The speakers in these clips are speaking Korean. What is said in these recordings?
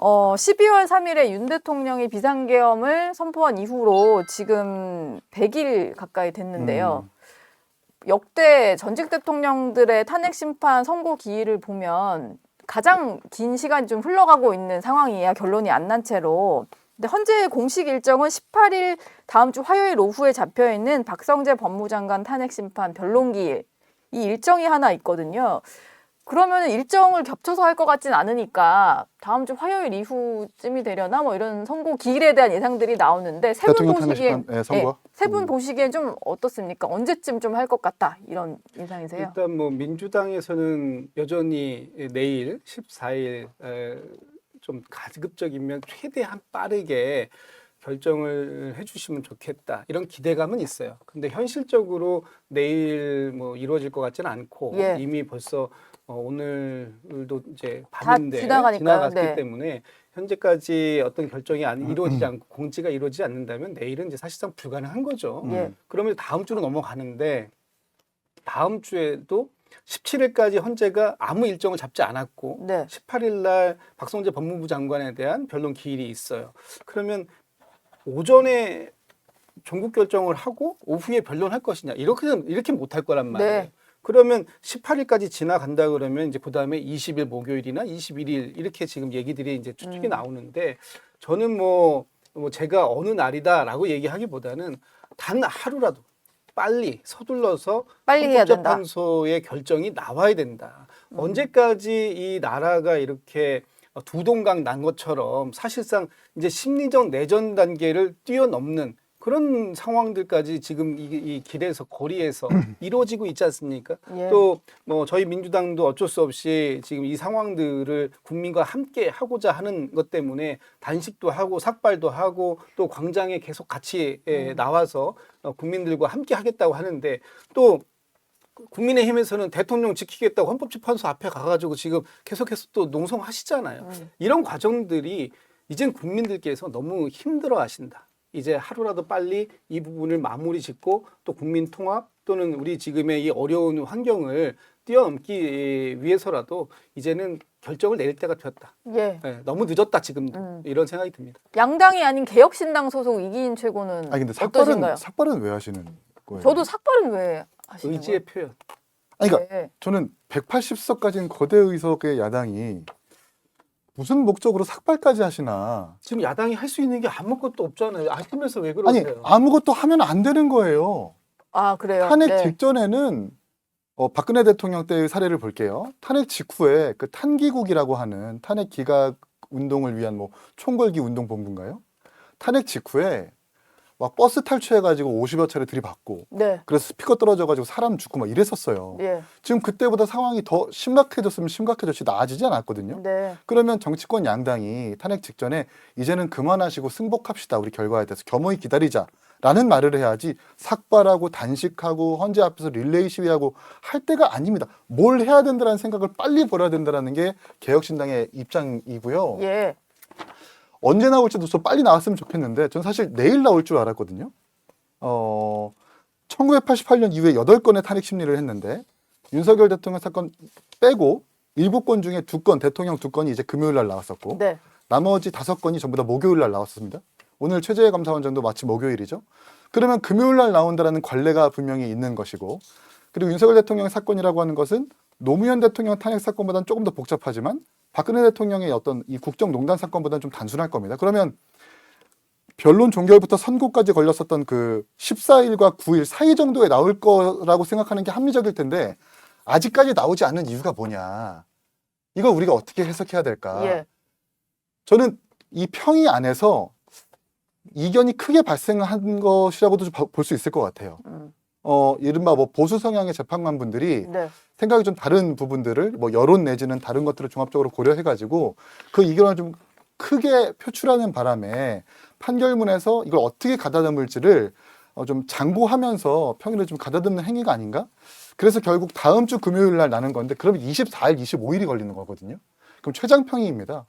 12월 3일에 윤 대통령이 비상계엄을 선포한 이후로 지금 100일 가까이 됐는데요. 역대 전직 대통령들의 탄핵 심판 선고 기일을 보면 가장 긴 시간이 좀 흘러가고 있는 상황이야 결론이 안 난 채로. 근데 현재 공식 일정은 18일 다음 주 화요일 오후에 잡혀 있는 박성재 법무장관 탄핵 심판 변론 기일 이 일정이 하나 있거든요. 그러면 일정을 겹쳐서 할 것 같진 않으니까 다음 주 화요일 이후쯤이 되려나 뭐 이런 선고 기일에 대한 예상들이 나오는데 세 분 보시기엔 세 분 보시기엔 좀 어떻습니까? 언제쯤 좀 할 것 같다 이런 인상이세요? 일단 뭐 민주당에서는 여전히 내일 14일 좀 가급적이면 최대한 빠르게 결정을 해주시면 좋겠다 이런 기대감은 있어요. 근데 현실적으로 내일 뭐 이루어질 것 같지는 않고 이미 벌써 오늘도 이제 밤인데 지나갔기 때문에 현재까지 어떤 결정이 이루어지지 않고 공지가 이루어지지 않는다면 내일은 이제 사실상 불가능한 거죠. 그러면 다음 주로 넘어가는데 다음 주에도 17일까지 헌재가 아무 일정을 잡지 않았고 18일 날 박성재 법무부 장관에 대한 변론 기일이 있어요. 그러면 오전에 종국 결정을 하고 오후에 변론할 것이냐 이렇게 못할 거란 말이에요. 그러면 18일까지 지나간다 그러면 이제 그다음에 20일 목요일이나 21일 이렇게 지금 얘기들이 이제 추측이 나오는데 저는 뭐 제가 어느 날이다라고 얘기하기보다는 단 하루라도 빨리 서둘러서 헌법재판소의 결정이 나와야 된다. 언제까지 이 나라가 이렇게 두 동강 난 것처럼 사실상 이제 심리적 내전 단계를 뛰어넘는 그런 상황들까지 지금 이 길에서 거리에서 이루어지고 있지 않습니까? 또 뭐 저희 민주당도 어쩔 수 없이 지금 이 상황들을 국민과 함께 하고자 하는 것 때문에 단식도 하고 삭발도 하고 또 광장에 계속 같이 나와서 국민들과 함께 하겠다고 하는데 또 국민의힘에서는 대통령 지키겠다고 헌법재판소 앞에 가가지고 지금 계속해서 또 농성하시잖아요. 이런 과정들이 이젠 국민들께서 너무 힘들어하신다. 이제 하루라도 빨리 이 부분을 마무리 짓고 또 국민 통합 또는 우리 지금의 이 어려운 환경을 뛰어넘기 위해서라도 이제는 결정을 내릴 때가 되었다. 너무 늦었다 지금 이런 생각이 듭니다. 양당이 아닌 개혁신당 소속 이기인 최고는 근데 어떠신가요? 삭발은 왜 하시는 거예요? 저도 삭발은 왜 하시는 의지의 거예요? 표현. 그러니까 저는 180석 가진 거대 의석의 야당이 무슨 목적으로 삭발까지 하시나. 지금 야당이 할 수 있는 게 아무것도 없잖아요. 아시면서 왜 그러세요? 아무것도 하면 안 되는 거예요. 아, 그래요? 탄핵 직전에는 박근혜 대통령 때의 사례를 볼게요. 탄핵 직후에 그 탄기국이라고 하는 탄핵 기각 운동을 위한 뭐 총궐기 운동 본부인가요? 탄핵 직후에 막 버스 탈취해가지고 50여 차례 들이받고 그래서 스피커 떨어져가지고 사람 죽고 막 이랬었어요. 지금 그때보다 상황이 더 심각해졌으면 심각해졌지 나아지지 않았거든요. 그러면 정치권 양당이 탄핵 직전에 이제는 그만하시고 승복합시다. 우리 결과에 대해서 겸허히 기다리자라는 말을 해야지 삭발하고 단식하고 헌재 앞에서 릴레이 시위하고 할 때가 아닙니다. 뭘 해야 된다는 생각을 빨리 벌여야 된다는 게 개혁신당의 입장이고요. 언제 나올지도 좀 빨리 나왔으면 좋겠는데 전 사실 내일 나올 줄 알았거든요. 1988년 이후에 8건의 탄핵 심리를 했는데 윤석열 대통령 사건 빼고 7건 중에 2건, 대통령 2건이 이제 금요일 날 나왔었고 나머지 5건이 전부 다 목요일 날 나왔습니다. 오늘 최재해 감사원장도 마치 목요일이죠. 그러면 금요일 날 나온다라는 관례가 분명히 있는 것이고 그리고 윤석열 대통령의 사건이라고 하는 것은 노무현 대통령 탄핵 사건보다는 조금 더 복잡하지만 박근혜 대통령의 어떤 이 국정농단 사건보다는 좀 단순할 겁니다. 그러면 변론 종결부터 선고까지 걸렸었던 그 14일과 9일 사이 정도에 나올 거라고 생각하는 게 합리적일 텐데 아직까지 나오지 않는 이유가 뭐냐. 이걸 우리가 어떻게 해석해야 될까. 저는 이 평의 안에서 이견이 크게 발생한 것이라고도 볼 수 있을 것 같아요. 이른바 뭐 보수 성향의 재판관분들이 생각이 좀 다른 부분들을 뭐 여론 내지는 다른 것들을 종합적으로 고려해가지고 그 이견을 좀 크게 표출하는 바람에 판결문에서 이걸 어떻게 가다듬을지를 좀 장고하면서 평일에 좀 가다듬는 행위가 아닌가? 그래서 결국 다음 주 금요일 날 나는 건데 그러면 24일, 25일이 걸리는 거거든요. 그럼 최장평의입니다.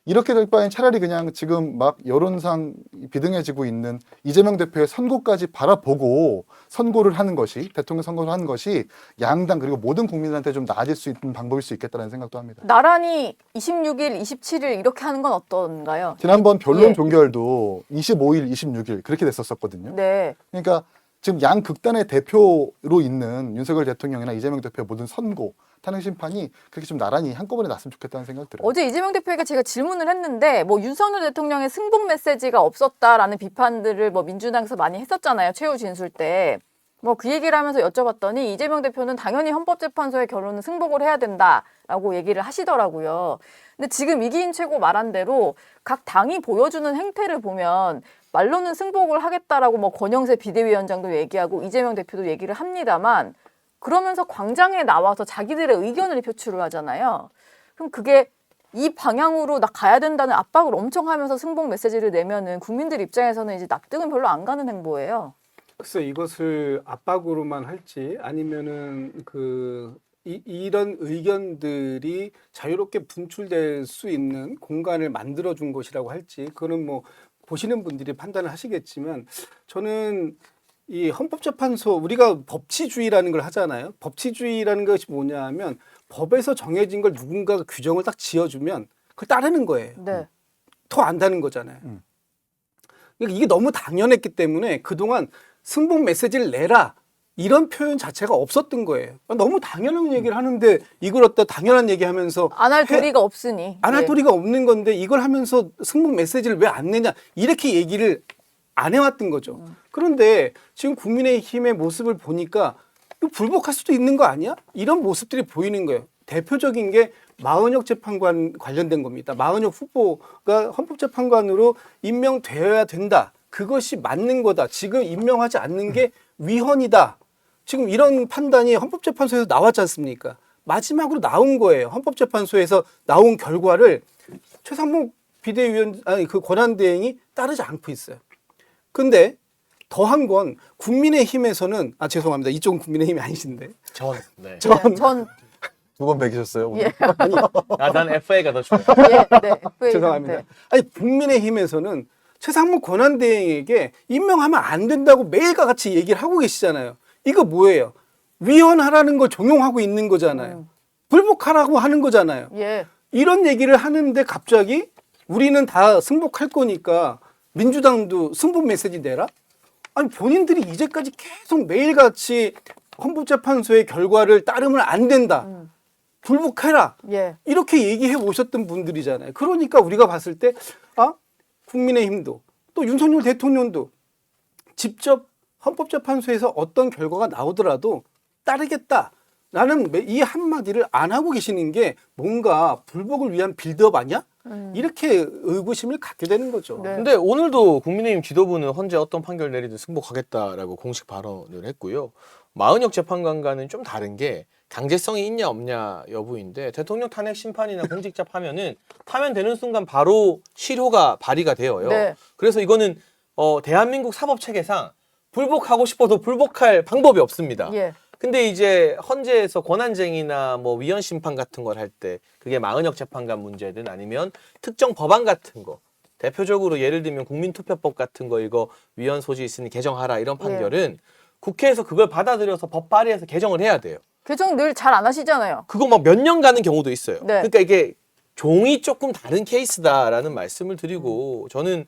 이렇게 될 바엔 차라리 그냥 지금 막 여론상 비등해지고 있는 이재명 대표의 선고까지 바라보고 선고를 하는 것이, 대통령 선거를 하는 것이 양당 그리고 모든 국민한테 좀 나아질 수 있는 방법일 수 있겠다는 생각도 합니다. 나란히 26일, 27일 이렇게 하는 건 어떤가요? 지난번 변론 예. 종결도 25일, 26일 그렇게 됐었거든요. 네. 그러니까 지금 양 극단의 대표로 있는 윤석열 대통령이나 이재명 대표의 모든 선고, 탄핵 심판이 그렇게 좀 나란히 한꺼번에 났으면 좋겠다는 생각이 들어요. 어제 이재명 대표에게 제가 질문을 했는데 뭐 윤석열 대통령의 승복 메시지가 없었다라는 비판들을 뭐 민주당에서 많이 했었잖아요. 최후 진술 때. 뭐 그 얘기를 하면서 여쭤봤더니 이재명 대표는 당연히 헌법재판소의 결론은 승복을 해야 된다라고 얘기를 하시더라고요. 근데 지금 이기인 최고 말한 대로 각 당이 보여주는 행태를 보면 말로는 승복을 하겠다라고 뭐 권영세 비대위원장도 얘기하고 이재명 대표도 얘기를 합니다만 그러면서 광장에 나와서 자기들의 의견을 표출을 하잖아요. 그럼 그게 이 방향으로 나 가야 된다는 압박을 엄청 하면서 승복 메시지를 내면은 국민들 입장에서는 이제 납득은 별로 안 가는 행보예요. 글쎄 이것을 압박으로만 할지 아니면은 이런 의견들이 자유롭게 분출될 수 있는 공간을 만들어준 것이라고 할지 그거는 뭐 보시는 분들이 판단을 하시겠지만 저는 이 헌법재판소 우리가 법치주의라는 걸 하잖아요. 법치주의라는 것이 뭐냐 하면 법에서 정해진 걸 누군가가 규정을 딱 지어주면 그걸 따르는 거예요. 네. 더 안다는 거잖아요. 그러니까 이게 너무 당연했기 때문에 그동안 승복 메시지를 내라 이런 표현 자체가 없었던 거예요. 너무 당연한 얘기를 하는데 이걸 어디다 당연한 얘기하면서 안 할 도리가 없으니. 안 할 예. 도리가 없는 건데 이걸 하면서 승복 메시지를 왜 안 내냐 이렇게 얘기를 안 해왔던 거죠. 그런데 지금 국민의힘의 모습을 보니까 이거 불복할 수도 있는 거 아니야? 이런 모습들이 보이는 거예요. 대표적인 게 마은혁 재판관 관련된 겁니다. 마은혁 후보가 헌법재판관으로 임명되어야 된다. 그것이 맞는 거다. 지금 임명하지 않는 게 위헌이다. 지금 이런 판단이 헌법재판소에서 나왔지 않습니까? 마지막으로 나온 거예요. 헌법재판소에서 나온 결과를 최상목 비대위원 그 권한대행이 따르지 않고 있어요. 근데 더한 건 국민의힘에서는 죄송합니다. 이쪽은 국민의힘이 아니신데. 네. 전 전 두 번 매기셨어요 오늘. 예. 난 FA가 더 좋아요. 예. 네. FA 죄송합니다. 네. 아니 국민의힘에서는 최상목 권한대행에게 임명하면 안 된다고 매일과 같이 얘기를 하고 계시잖아요. 이거 뭐예요? 위헌하라는 걸 종용하고 있는 거잖아요. 불복하라고 하는 거잖아요. 예. 이런 얘기를 하는데 갑자기 우리는 다 승복할 거니까 민주당도 승복 메시지 내라? 아니 본인들이 이제까지 계속 매일같이 헌법재판소의 결과를 따르면 안 된다. 불복해라. 예. 이렇게 얘기해 오셨던 분들이잖아요. 그러니까 우리가 봤을 때 국민의힘도 또 윤석열 대통령도 직접 헌법재판소에서 어떤 결과가 나오더라도 따르겠다. 나는 이 한마디를 안 하고 계시는 게 뭔가 불복을 위한 빌드업 아니야? 이렇게 의구심을 갖게 되는 거죠. 네. 근데 오늘도 국민의힘 지도부는 헌재 어떤 판결 내리든 승복하겠다라고 공식 발언을 했고요. 마은혁 재판관과는 좀 다른 게 강제성이 있냐 없냐 여부인데 대통령 탄핵 심판이나 공직자 파면은 파면 되는 순간 바로 실효가 발휘가 되어요. 네. 그래서 이거는 대한민국 사법 체계상 불복하고 싶어도 불복할 방법이 없습니다. 예. 근데 이제 헌재에서 권한쟁의나 뭐 위헌 심판 같은 걸 할 때 그게 마은혁 재판관 문제든 아니면 특정 법안 같은 거 대표적으로 예를 들면 국민투표법 같은 거 이거 위헌 소지 있으니 개정하라 이런 판결은 국회에서 그걸 받아들여서 법 발의해서 개정을 해야 돼요. 개정 늘 잘 안 하시잖아요. 그거 막 몇 년 가는 경우도 있어요. 네. 그러니까 이게 종이 조금 다른 케이스다라는 말씀을 드리고 저는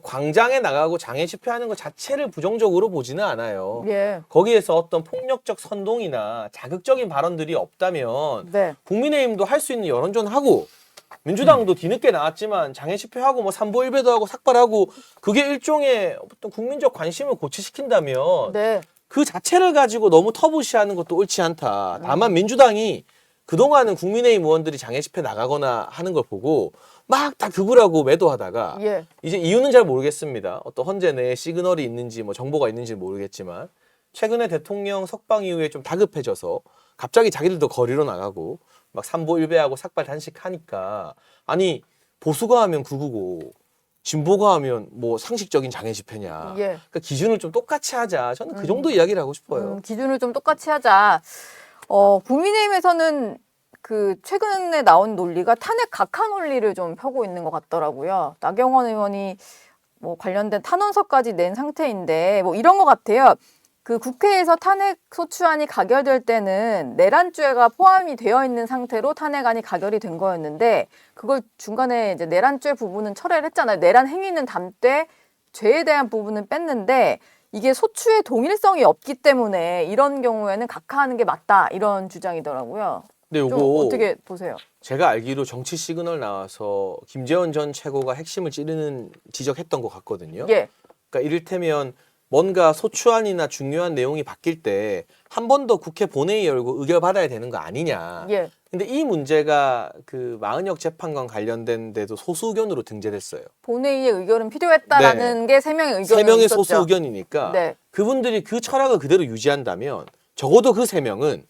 광장에 나가고 장애 집회하는 것 자체를 부정적으로 보지는 않아요. 예. 거기에서 어떤 폭력적 선동이나 자극적인 발언들이 없다면 네. 국민의힘도 할 수 있는 여론전하고 민주당도 뒤늦게 나왔지만 장애 집회하고 뭐 삼보일배도 하고 삭발하고 그게 일종의 어떤 국민적 관심을 고취시킨다면 네. 그 자체를 가지고 너무 터부시하는 것도 옳지 않다. 다만 민주당이 그동안은 국민의힘 의원들이 장애 집회 나가거나 하는 걸 보고 막 다 극우라고 매도하다가 예. 이제 이유는 잘 모르겠습니다. 어떤 헌재 내에 시그널이 있는지 뭐 정보가 있는지 모르겠지만 최근에 대통령 석방 이후에 좀 다급해져서 갑자기 자기들도 거리로 나가고 막 삼보일배하고 삭발 단식하니까 아니 보수가 하면 극우고 진보가 하면 뭐 상식적인 장애 집회냐. 예. 그러니까 기준을 좀 똑같이 하자. 저는 그 정도 이야기를 하고 싶어요. 기준을 좀 똑같이 하자. 국민의힘에서는 그 최근에 나온 논리가 탄핵 각하 논리를 좀 펴고 있는 것 같더라고요. 나경원 의원이 뭐 관련된 탄원서까지 낸 상태인데 뭐 이런 것 같아요. 그 국회에서 탄핵 소추안이 가결될 때는 내란죄가 포함이 되어 있는 상태로 탄핵안이 가결이 된 거였는데 그걸 중간에 이제 내란죄 부분은 철회를 했잖아요. 내란 행위는 담되 죄에 대한 부분은 뺐는데 이게 소추의 동일성이 없기 때문에 이런 경우에는 각하하는 게 맞다 이런 주장이더라고요. 근데 좀 요거 어떻게 보세요? 제가 알기로 정치 시그널 나와서 김재원 전 최고가 핵심을 찌르는 지적했던 것 같거든요. 예. 그러니까 이를테면 뭔가 소추안이나 중요한 내용이 바뀔 때 한 번 더 국회 본회의 열고 의결 받아야 되는 거 아니냐. 예. 근데 이 문제가 그 마은혁 재판관 관련된 데도 소수 의견으로 등재됐어요. 본회의의 의결은 필요했다라는 게 세 명의 의견이 세 명의 있었죠. 소수 의견이니까 네. 그분들이 그 철학을 그대로 유지한다면 적어도 그 세 명은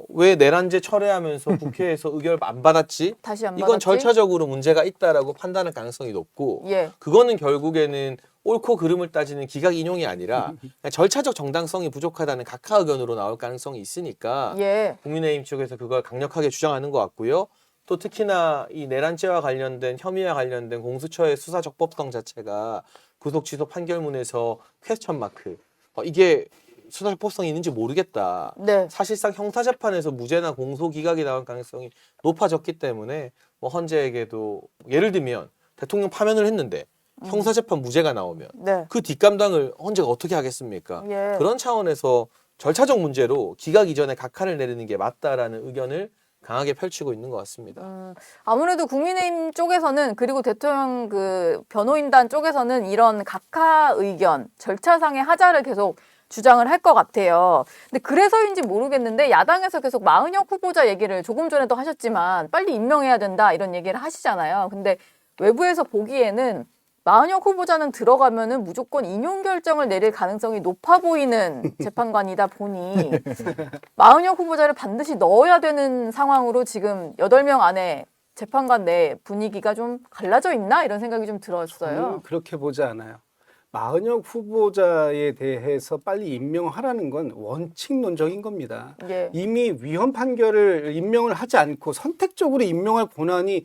왜 내란죄 철회하면서 국회에서 의결 안 받았지? 다시 안 이건 받았지? 절차적으로 문제가 있다라고 판단할 가능성이 높고 예. 그거는 결국에는 옳고 그름을 따지는 기각 인용이 아니라 그냥 절차적 정당성이 부족하다는 각하 의견으로 나올 가능성이 있으니까 예. 국민의힘 쪽에서 그걸 강력하게 주장하는 것 같고요. 또 특히나 이 내란죄와 관련된 혐의와 관련된 공수처의 수사 적법성 자체가 구속 취소 판결문에서 퀘스천 마크. 이게 수사 적법성이 있는지 모르겠다. 네. 사실상 형사재판에서 무죄나 공소 기각이 나올 가능성이 높아졌기 때문에 뭐 헌재에게도 예를 들면 대통령 파면을 했는데 형사재판 무죄가 나오면 네. 그 뒷감당을 헌재가 어떻게 하겠습니까? 예. 그런 차원에서 절차적 문제로 기각 이전에 각하를 내리는 게 맞다라는 의견을 강하게 펼치고 있는 것 같습니다. 아무래도 국민의힘 쪽에서는 그리고 대통령 그 변호인단 쪽에서는 이런 각하 의견, 절차상의 하자를 계속 주장을 할 것 같아요. 근데 그래서인지 모르겠는데 야당에서 계속 마은혁 후보자 얘기를 조금 전에도 하셨지만 빨리 임명해야 된다 이런 얘기를 하시잖아요. 근데 외부에서 보기에는 마은혁 후보자는 들어가면은 무조건 인용 결정을 내릴 가능성이 높아 보이는 재판관이다 보니 마은혁 후보자를 반드시 넣어야 되는 상황으로 지금 8명 안에 재판관 내 분위기가 좀 갈라져 있나 이런 생각이 좀 들었어요. 저는 그렇게 보지 않아요. 마은혁 후보자에 대해서 빨리 임명하라는 건 원칙론적인 겁니다. 예. 이미 위헌 판결을 임명을 하지 않고 선택적으로 임명할 권한이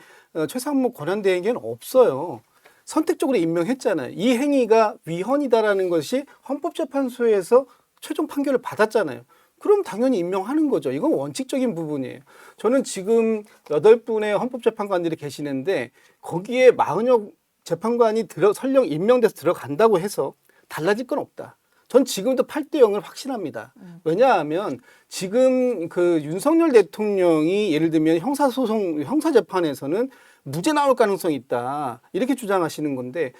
최상목 권한대행에게는 없어요. 선택적으로 임명했잖아요. 이 행위가 위헌이다라는 것이 헌법재판소에서 최종 판결을 받았잖아요. 그럼 당연히 임명하는 거죠. 이건 원칙적인 부분이에요. 저는 지금 8분의 헌법재판관들이 계시는데 거기에 마은혁 재판관이 설령 임명돼서 들어간다고 해서 달라질 건 없다. 전 지금도 8대 0을 확신합니다. 왜냐하면 지금 그 윤석열 대통령이 예를 들면 형사재판에서는 무죄 나올 가능성이 있다. 이렇게 주장하시는 건데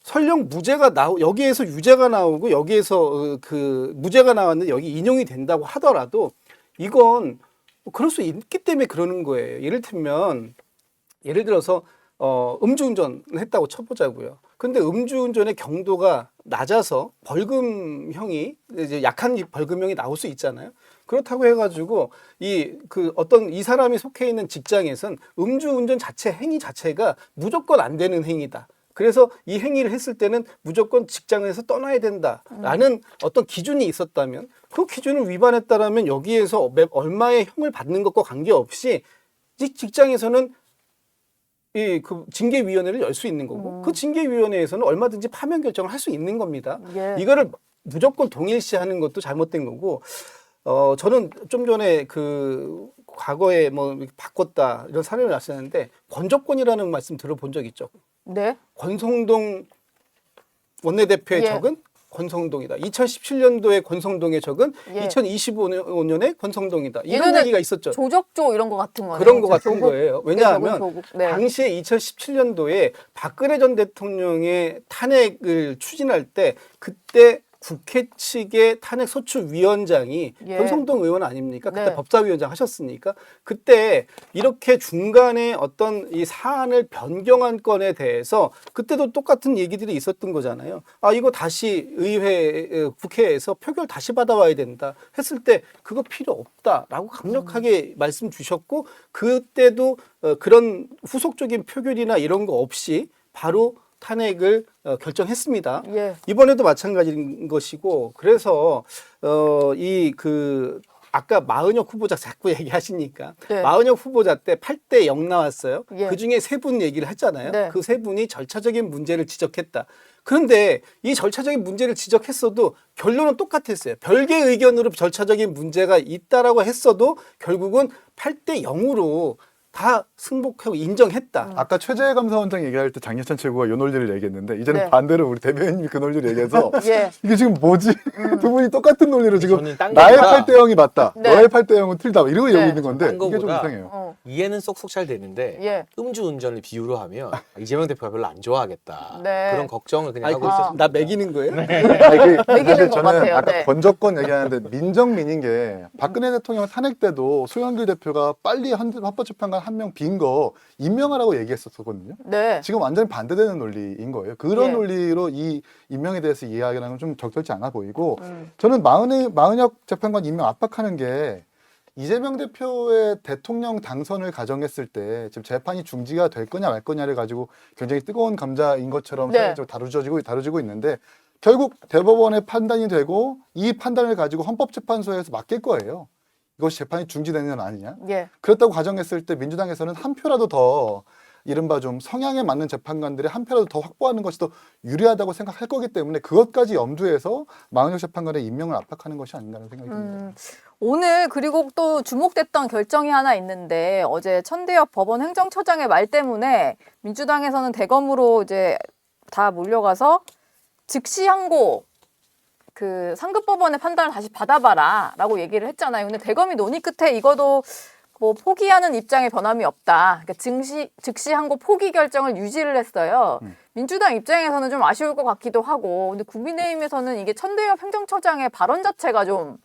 설령 무죄가 여기에서 유죄가 나오고 여기에서 그 무죄가 나왔는데 여기 인용이 된다고 하더라도 이건 그럴 수 있기 때문에 그러는 거예요. 예를 들어서 음주운전을 했다고 쳐보자고요. 근데 음주운전의 경도가 낮아서 벌금형이 이제 약한 벌금형이 나올 수 있잖아요. 그렇다고 해가지고 이 사람이 속해 있는 직장에선 음주운전 행위 자체가 무조건 안 되는 행위다. 그래서 이 행위를 했을 때는 무조건 직장에서 떠나야 된다라는 어떤 기준이 있었다면 그 기준을 위반했다라면 여기에서 얼마의 형을 받는 것과 관계없이 직장에서는 그 징계위원회를 열 수 있는 거고 그 징계위원회에서는 얼마든지 파면 결정을 할 수 있는 겁니다. 예. 이거를 무조건 동일시하는 것도 잘못된 거고 저는 좀 전에 그 과거에 뭐 바꿨다 이런 사례를 났었는데 권적권이라는 말씀 들어본 적 있죠? 네. 권성동 원내대표의 예. 적은 권성동이다. 2017년도에 권성동의 적은 예. 2025년에 권성동이다. 이런 예전에 얘기가 있었죠. 조적조 이런 거 같은 거네요. 그런 거 같은 조국, 거예요. 왜냐하면 조국. 네. 당시에 2017년도에 박근혜 전 대통령의 탄핵을 추진할 때 그때 국회 측의 탄핵소추위원장이 예. 권성동 의원 아닙니까? 그때 네. 법사위원장 하셨으니까 그때 이렇게 중간에 어떤 이 사안을 변경한 건에 대해서 그때도 똑같은 얘기들이 있었던 거잖아요. 이거 다시 국회에서 표결 다시 받아와야 된다 했을 때 그거 필요 없다라고 강력하게 말씀 주셨고 그때도 그런 후속적인 표결이나 이런 거 없이 바로 탄핵을 결정했습니다. 예. 이번에도 마찬가지인 것이고 그래서 아까 마은혁 후보자 자꾸 얘기하시니까 네. 마은혁 후보자 때 8대 0 나왔어요. 예. 그중에 3분 얘기를 했잖아요. 네. 그 3분이 절차적인 문제를 지적했다. 그런데 이 절차적인 문제를 지적했어도 결론은 똑같았어요. 별개의 의견으로 절차적인 문제가 있다라고 했어도 결국은 8대 0으로 다 승복하고 인정했다. 아까 최재해 감사원장 얘기할 때 장예찬 최고가 이 논리를 얘기했는데 이제는 네. 반대로 우리 대변인님이 그 논리를 얘기해서 예. 이게 지금 뭐지? 두 분이 똑같은 논리로 지금 저는 딴 나의 거보다- 8대 0이 맞다. 네. 너의 8대 0은 틀리다. 이러고 네. 얘기하고 있는 건데 딴 이게 좀 거보다 이상해요. 어. 이해는 쏙쏙 잘 되는데 예. 음주운전을 비유로 하면 이재명 대표가 별로 안 좋아하겠다. 네. 그런 걱정을 그냥 아니, 하고 그, 있었습니다. 나 매기는 거예요? 아니, 그, 매기는 사실 것 저는 같아요. 아까 네. 건조권 얘기하는데 민정민인 게 박근혜 대통령 탄핵 때도 송영길 대표가 빨리 헌법재판관 한 명 빈 거 임명하라고 얘기했었거든요. 네. 지금 완전히 반대되는 논리인 거예요. 그런 예. 논리로 이 임명에 대해서 이해하기는 건 좀 적절치 않아 보이고 음. 저는 마은혁 재판관 임명 압박하는 게 이재명 대표의 대통령 당선을 가정했을 때 지금 재판이 중지가 될 거냐 말 거냐를 가지고 굉장히 뜨거운 감자인 것처럼 네. 다루어지고 있는데 결국 대법원의 판단이 되고 이 판단을 가지고 헌법재판소에서 맡길 거예요. 이것이 재판이 중지되는 건 아니냐. 예. 그렇다고 가정했을 때 민주당에서는 한 표라도 더 이른바 좀 성향에 맞는 재판관들의 한 표라도 더 확보하는 것이 더 유리하다고 생각할 거기 때문에 그것까지 염두해서 마은혁 재판관의 임명을 압박하는 것이 아닌가라는 생각이 듭니다. 오늘 그리고 또 주목됐던 결정이 하나 있는데 어제 천대엽 법원 행정처장의 말 때문에 민주당에서는 대검으로 이제 다 몰려가서 즉시 항고 그 상급법원의 판단을 다시 받아봐라라고 얘기를 했잖아요. 근데 대검이 논의 끝에 이거도 뭐 포기하는 입장에 변함이 없다. 그러니까 즉시 항고 포기 결정을 유지를 했어요. 민주당 입장에서는 좀 아쉬울 것 같기도 하고, 근데 국민의힘에서는 이게 천대엽 행정처장의 발언 자체가 좀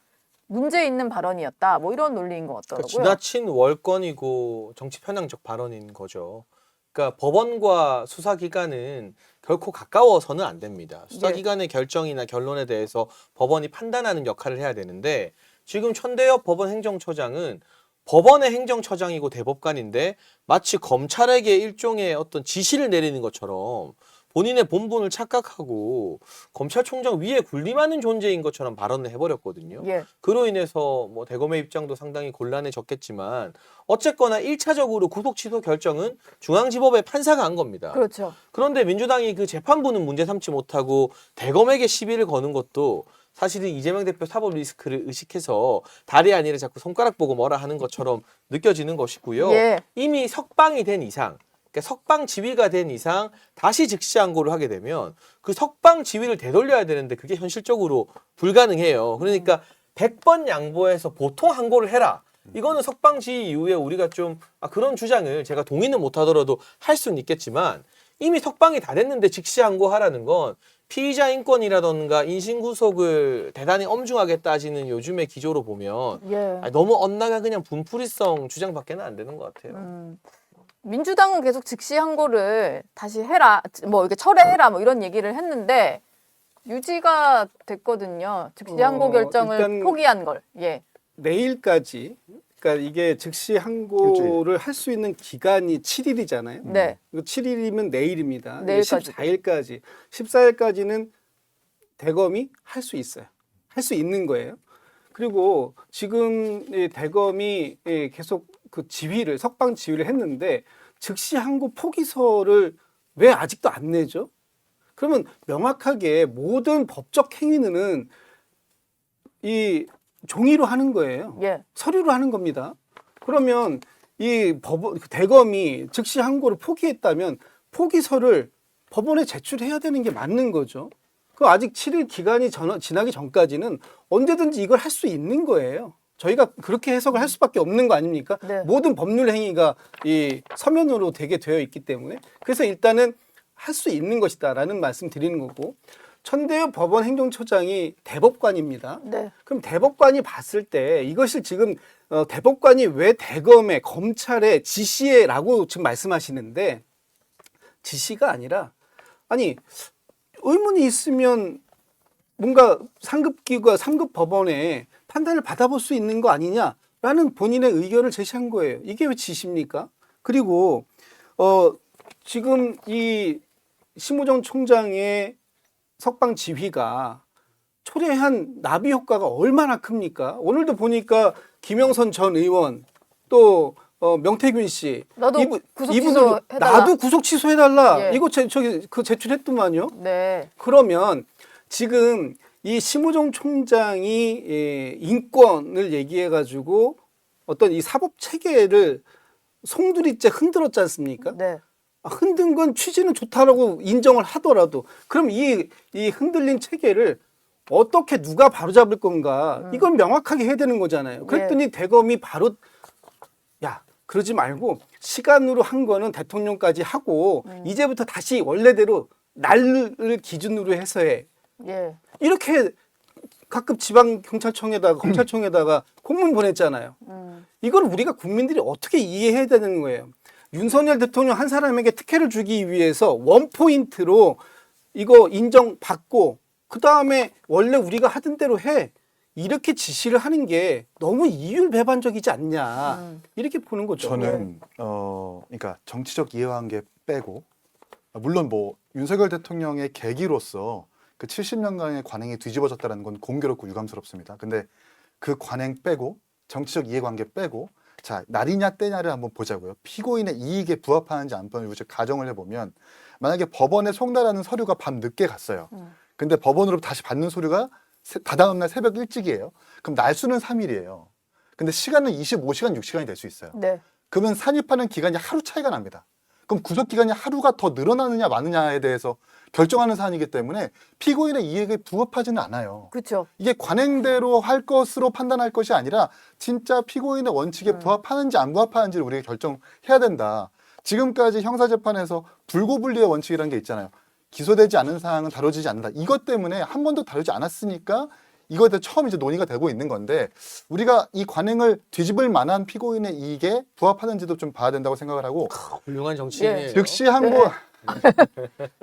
문제 있는 발언이었다. 뭐 이런 논리인 것 그러니까 같더라고요. 지나친 월권이고 정치 편향적 발언인 거죠. 그러니까 법원과 수사기관은 결코 가까워서는 안 됩니다. 수사기관의 결정이나 결론에 대해서 법원이 판단하는 역할을 해야 되는데 지금 천대엽 법원 행정처장은 법원의 행정처장이고 대법관인데 마치 검찰에게 일종의 어떤 지시를 내리는 것처럼 본인의 본분을 착각하고 검찰총장 위에 군림하는 존재인 것처럼 발언을 해버렸거든요. 예. 그로 인해서 뭐 대검의 입장도 상당히 곤란해졌겠지만 어쨌거나 1차적으로 구속 취소 결정은 중앙지법의 판사가 한 겁니다. 그렇죠. 그런데 민주당이 그 재판부는 문제 삼지 못하고 대검에게 시비를 거는 것도 사실은 이재명 대표 사법 리스크를 의식해서 다리 아니를 자꾸 손가락 보고 뭐라 하는 것처럼 느껴지는 것이고요. 예. 이미 석방이 된 이상, 그러니까 석방 지위가 된 이상 다시 즉시 항고를 하게 되면 그 석방 지위를 되돌려야 되는데 그게 현실적으로 불가능해요. 그러니까 100번 양보해서 보통 항고를 해라. 이거는 석방 지위 이후에 우리가 좀 그런 주장을 제가 동의는 못하더라도 할 수는 있겠지만 이미 석방이 다 됐는데 즉시 항고하라는 건 피의자 인권이라던가 인신구속을 대단히 엄중하게 따지는 요즘의 기조로 보면 예. 너무 엇나가 그냥 분풀이성 주장밖에는 안 되는 것 같아요. 민주당은 계속 즉시 항고를 다시 해라, 뭐 이렇게 철회해라, 뭐 이런 얘기를 했는데 유지가 됐거든요. 즉시 항고 결정을 일단 포기한 걸. 예. 내일까지, 그러니까 이게 즉시 항고를 할 수 있는 기간이 7일이잖아요. 네. 7일이면 내일입니다. 내일까지. 14일까지. 14일까지는 대검이 할 수 있어요. 할 수 있는 거예요. 그리고 지금 이 대검이 계속 그 지휘를, 석방 지휘를 했는데 즉시 항고 포기서를 왜 아직도 안 내죠? 그러면 명확하게 모든 법적 행위는 이 종이로 하는 거예요. 예. 서류로 하는 겁니다. 그러면 이 대검이 즉시 항고를 포기했다면 포기서를 법원에 제출해야 되는 게 맞는 거죠. 그 아직 7일 기간이 지나기 전까지는 언제든지 이걸 할 수 있는 거예요. 저희가 그렇게 해석을 할 수밖에 없는 거 아닙니까? 네. 모든 법률 행위가 이 서면으로 되게 되어 있기 때문에 그래서 일단은 할 수 있는 것이다라는 말씀 드리는 거고 천대엽 법원 행정처장이 대법관입니다. 네. 그럼 대법관이 봤을 때 이것을 지금 대법관이 왜 대검에 검찰에 지시해라고 지금 말씀하시는데 지시가 아니라 아니 의문이 있으면 뭔가 상급기관, 상급법원에 판단을 받아볼 수 있는 거 아니냐라는 본인의 의견을 제시한 거예요. 이게 왜 지시입니까? 그리고 지금 이 심우정 총장의 석방 지휘가 초래한 나비 효과가 얼마나 큽니까? 오늘도 보니까 김영선 전 의원 또 명태균 씨 나도 구속 이분들 취소해달라. 나도 구속 취소해달라. 예. 이거 저기 그 제출했더만요. 네. 그러면 지금 이 심우정 총장이 인권을 얘기해가지고 어떤 이 사법 체계를 송두리째 흔들었지 않습니까? 네. 흔든 건 취지는 좋다라고 인정을 하더라도 그럼 이 흔들린 체계를 어떻게 누가 바로잡을 건가 이건 명확하게 해야 되는 거잖아요. 그랬더니 대검이 바로 야 그러지 말고 시간으로 한 거는 대통령까지 하고 이제부터 다시 원래대로 날을 기준으로 해서 해. 예. 이렇게 각급 지방 경찰청에다가 검찰청에다가 공문 보냈잖아요. 이걸 우리가 국민들이 어떻게 이해해야 되는 거예요. 윤석열 대통령 한 사람에게 특혜를 주기 위해서 원포인트로 이거 인정받고 그 다음에 원래 우리가 하던 대로 해. 이렇게 지시를 하는 게 너무 이율배반적이지 않냐. 이렇게 보는 거죠. 저는 그러니까 정치적 이해관계 빼고 물론 뭐 윤석열 대통령의 계기로서 그 70년간의 관행이 뒤집어졌다는 건 공교롭고 유감스럽습니다. 근데 그 관행 빼고 정치적 이해관계 빼고 자 날이냐 때냐를 한번 보자고요. 피고인의 이익에 부합하는지 안 부합하는지 가정을 해보면 만약에 법원에 송달하는 서류가 밤 늦게 갔어요. 근데 법원으로 다시 받는 서류가 다다음 날 새벽 일찍이에요. 그럼 날수는 3일이에요. 근데 시간은 25시간, 6시간이 될 수 있어요. 네. 그러면 산입하는 기간이 하루 차이가 납니다. 그럼 구속 기간이 하루가 더 늘어나느냐 마느냐에 대해서 결정하는 사안이기 때문에 피고인의 이익에 부합하지는 않아요. 그렇죠. 이게 관행대로 할 것으로 판단할 것이 아니라 진짜 피고인의 원칙에 부합하는지 안 부합하는지를 우리가 결정해야 된다. 지금까지 형사재판에서 불고불리의 원칙이라는 게 있잖아요. 기소되지 않은 사항은 다뤄지지 않는다. 이것 때문에 한 번도 다루지 않았으니까 이거에 대해 처음 이제 논의가 되고 있는 건데 우리가 이 관행을 뒤집을 만한 피고인의 이익에 부합하는지도 좀 봐야 된다고 생각을 하고 훌륭한 정치인이에요. 즉시 항고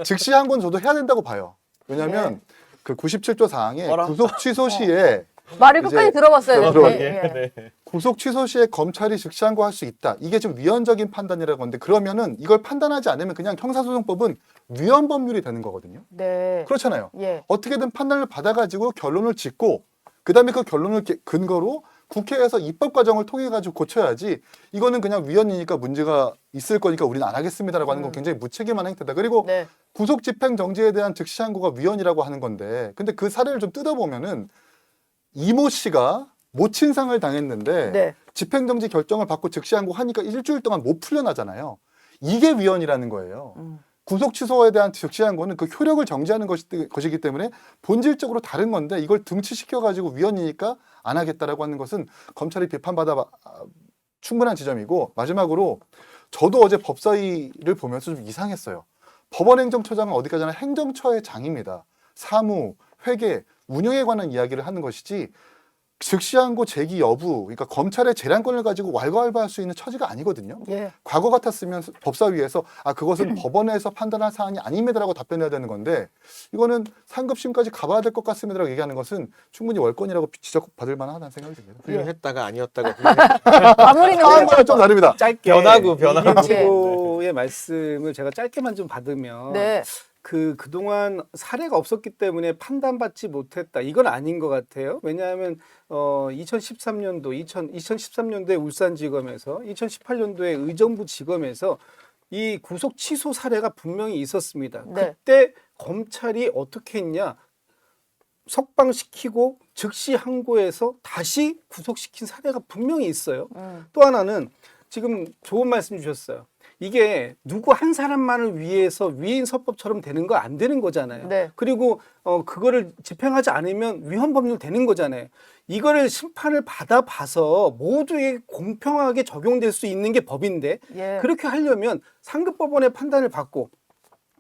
즉시 항고는 저도 해야 된다고 봐요. 왜냐하면 그 97조 사항에 어라. 구속 취소 시에 말을 이제 끝까지 들어봤어요. 들어봤네. 구속 취소 시에 검찰이 즉시 항고할 수 있다. 이게 좀 위헌적인 판단이라고 하는데 그러면은 이걸 판단하지 않으면 그냥 형사소송법은 위헌 법률이 되는 거거든요. 네. 그렇잖아요. 예. 어떻게든 판단을 받아가지고 결론을 짓고 그다음에 그 결론을 근거로 국회에서 입법 과정을 통해 가지고 고쳐야지 이거는 그냥 위헌이니까 문제가 있을 거니까 우리는 안 하겠습니다라고 하는 건 굉장히 무책임한 행태다. 그리고 네. 구속 집행 정지에 대한 즉시 항고가 위헌이라고 하는 건데 근데 그 사례를 좀 뜯어보면은 이모 씨가 모친상을 당했는데 네. 집행정지 결정을 받고 즉시 항고 하니까 일주일 동안 못 풀려나잖아요. 이게 위헌이라는 거예요. 구속 취소에 대한 즉시 항고는 그 효력을 정지하는 것이기 때문에 본질적으로 다른 건데 이걸 등치시켜가지고 위헌이니까 안 하겠다라고 하는 것은 검찰이 비판받아 충분한 지점이고 마지막으로 저도 어제 법사위를 보면서 좀 이상했어요. 법원행정처장은 어디까지나 행정처의 장입니다. 사무, 회계, 운영에 관한 이야기를 하는 것이지 즉시항고 제기 여부, 그러니까 검찰의 재량권을 가지고 왈가왈부할 수 있는 처지가 아니거든요. 예. 과거 같았으면 법사위에서 그것은 법원에서 판단할 사안이 아닙니다라고 답변해야 되는 건데 이거는 상급심까지 가봐야 될 것 같습니다라고 얘기하는 것은 충분히 월권이라고 지적받을 만하다는 생각이 듭니다. 훌륭했다가 아니었다가 마무리는 상황과는 좀 다릅니다. 짧게 변하고. 최고의 말씀을 제가 짧게만 좀 받으면 네. 그동안 사례가 없었기 때문에 판단받지 못했다. 이건 아닌 것 같아요. 왜냐하면 2013년도에 울산지검에서 2018년도에 의정부지검에서 이 구속 취소 사례가 분명히 있었습니다. 네. 그때 검찰이 어떻게 했냐. 석방시키고 즉시 항고해서 다시 구속시킨 사례가 분명히 있어요. 또 하나는 지금 좋은 말씀 주셨어요. 이게 누구 한 사람만을 위해서 위인 서법처럼 되는 거 안 되는 거잖아요. 네. 그리고 그거를 집행하지 않으면 위헌 법률 되는 거잖아요. 이거를 심판을 받아봐서 모두에게 공평하게 적용될 수 있는 게 법인데 예. 그렇게 하려면 상급법원의 판단을 받고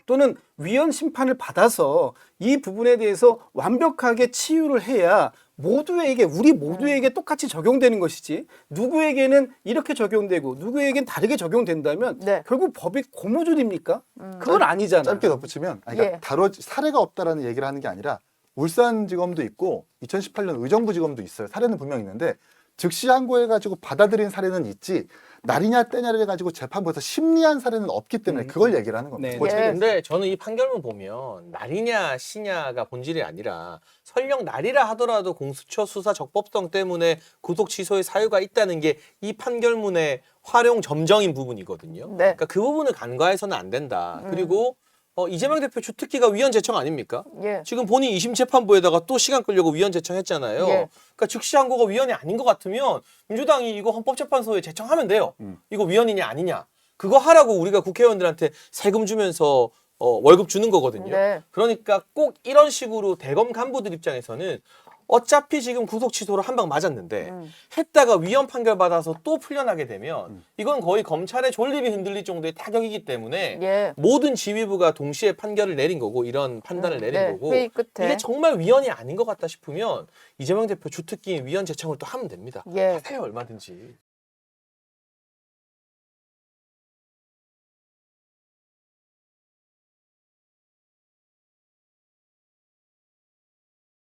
또는 위헌 심판을 받아서 이 부분에 대해서 완벽하게 치유를 해야 모두에게 우리 모두에게 똑같이 적용되는 것이지 누구에게는 이렇게 적용되고 누구에겐 다르게 적용된다면 네. 결국 법이 고무줄입니까? 그건 아니잖아요. 짧게 덧붙이면 그러니까 사례가 없다라는 얘기를 하는 게 아니라 울산지검도 있고 2018년 의정부지검도 있어요. 사례는 분명히 있는데 즉시 항고해가지고 받아들인 사례는 있지 날이냐 때냐를 가지고 재판부에서 심리한 사례는 없기 때문에 그걸 얘기를 하는 겁니다. 네. 예. 근데 저는 이 판결문 보면 날이냐 시냐가 본질이 아니라 설령 날이라 하더라도 공수처 수사 적법성 때문에 구속 취소의 사유가 있다는 게 이 판결문의 활용 점정인 부분이거든요. 네. 그러니까 그 부분을 간과해서는 안 된다. 그리고 이재명 대표 주특기가 위헌 제청 아닙니까? 예. 지금 본인 2심 재판부에다가 또 시간 끌려고 위헌 제청했잖아요. 예. 그러니까 즉시 항고가 위헌이 아닌 것 같으면 민주당이 이거 헌법재판소에 제청하면 돼요. 이거 위헌이냐 아니냐. 그거 하라고 우리가 국회의원들한테 세금 주면서 월급 주는 거거든요. 네. 그러니까 꼭 이런 식으로 대검 간부들 입장에서는 어차피 지금 구속 취소로 한 방 맞았는데 했다가 위헌 판결 받아서 또 풀려나게 되면 이건 거의 검찰의 존립이 흔들릴 정도의 타격이기 때문에 예. 모든 지휘부가 동시에 판결을 내린 거고 이런 판단을 내린 네. 거고 회의 끝에. 이게 정말 위헌이 아닌 것 같다 싶으면 이재명 대표 주특기인 위헌 제청을 또 하면 됩니다. 예. 하세요 얼마든지.